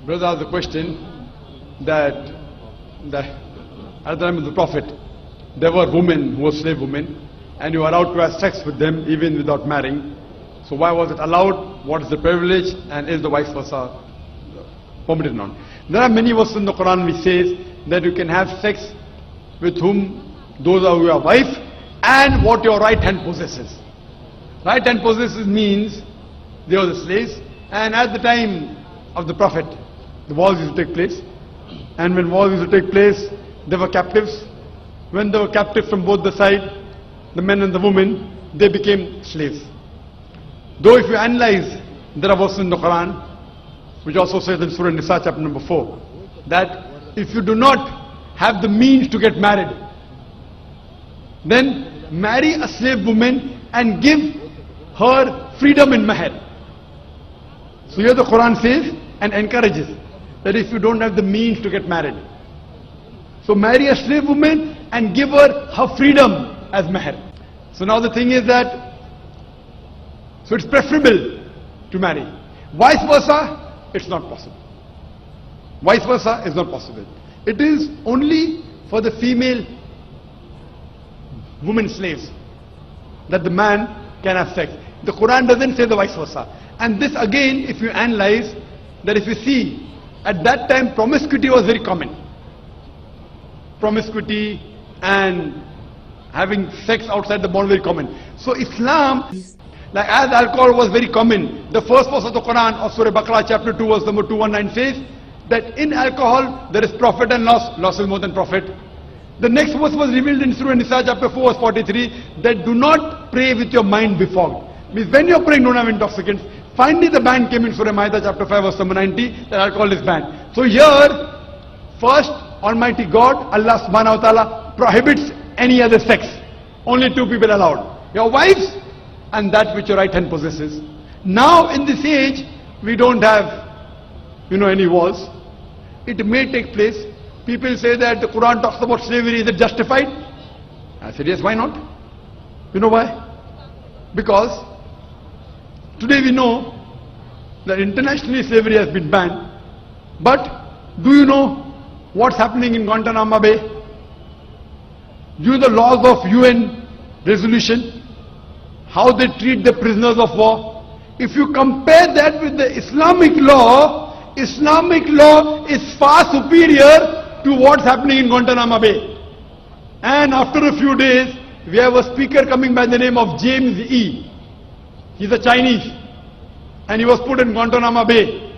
Brother asked the question that at the time of the Prophet, there were women who were slave women, and you were allowed to have sex with them even without marrying. So why was it allowed? What is the privilege? And is the vice versa permitted or not? There are many verses in the Quran which says that you can have sex with whom those are your wife and what your right hand possesses. Right hand possesses means they were the slaves, and at the time of the Prophet, the wars used to take place, and when wars used to take place, they were captives. When they were captives from both the sides, the men and the women, they became slaves. Though if you analyze, there are verses in the Quran, which also says in Surah Nisa chapter number 4, that if you do not have the means to get married, then marry a slave woman and give her freedom in mahar. So here the Quran says and encourages that if you don't have the means to get married, so marry a slave woman and give her her freedom as mahar. So now the thing is that, so it's preferable to marry. Vice versa, it's not possible. Vice versa is not possible. It is only for the female women slaves that the man can have sex. The Quran doesn't say the vice versa. And this again, if you analyze, that if you see, at that time promiscuity was very common. Promiscuity and having sex outside the bond very common. So Islam, like as alcohol was very common, the first verse of the Quran of Surah Baqarah chapter 2 verse number 219 says that in alcohol there is profit and loss. Loss is more than profit. The next verse was revealed in Surah Nisa chapter 4 verse 43 that do not pray with your mind befogged. Means when you're praying, don't have intoxicants. Finally the ban came in Surah Ma'idah chapter 5 verse number 90 that alcohol is banned. So here, first Almighty God, Allah subhanahu wa ta'ala prohibits any other sex. Only two people allowed. Your wives and that which your right hand possesses. Now in this age, we don't have, any wars. It may take place. People say that the Quran talks about slavery, is it justified? I said yes, why not? You know why? Because today we know that internationally slavery has been banned. But do you know what's happening in Guantanamo Bay? Due to the laws of UN resolution, how they treat the prisoners of war. If you compare that with the Islamic law is far superior to what's happening in Guantanamo Bay. And after a few days, we have a speaker coming by the name of James E. He's a Chinese, and he was put in Guantanamo Bay.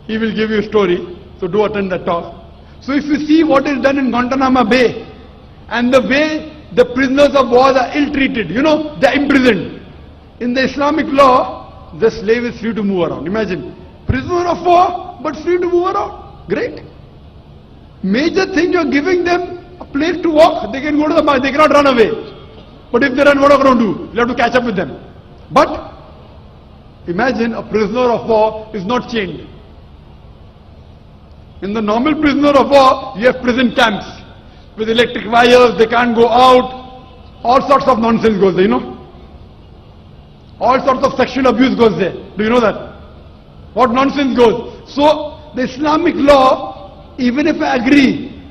He will give you a story, so do attend that talk. So if you see what is done in Guantanamo Bay, and the way the prisoners of war are ill-treated, they're imprisoned. In the Islamic law, the slave is free to move around. Imagine, prisoner of war, but free to move around. Great. Major thing, you're giving them a place to walk. They can go to the market, they cannot run away. But if they run, what are you going to do? You have to catch up with them. But imagine a prisoner of war is not chained. In the normal prisoner of war, you have prison camps with electric wires, they can't go out. All sorts of nonsense goes there, All sorts of sexual abuse goes there. Do you know that? What nonsense goes? So, the Islamic law, even if I agree,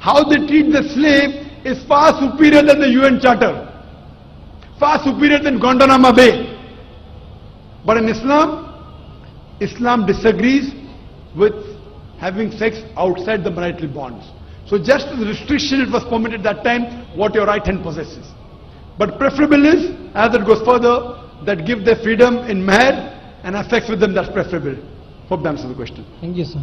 how they treat the slave is far superior than the UN Charter. Far superior than Guantanamo Bay. But in Islam disagrees with having sex outside the marital bonds. So just as restriction, it was permitted that time, what your right hand possesses. But preferable is, as it goes further, that give their freedom in mahar and have sex with them, that's preferable. Hope that answers the question. Thank you, sir.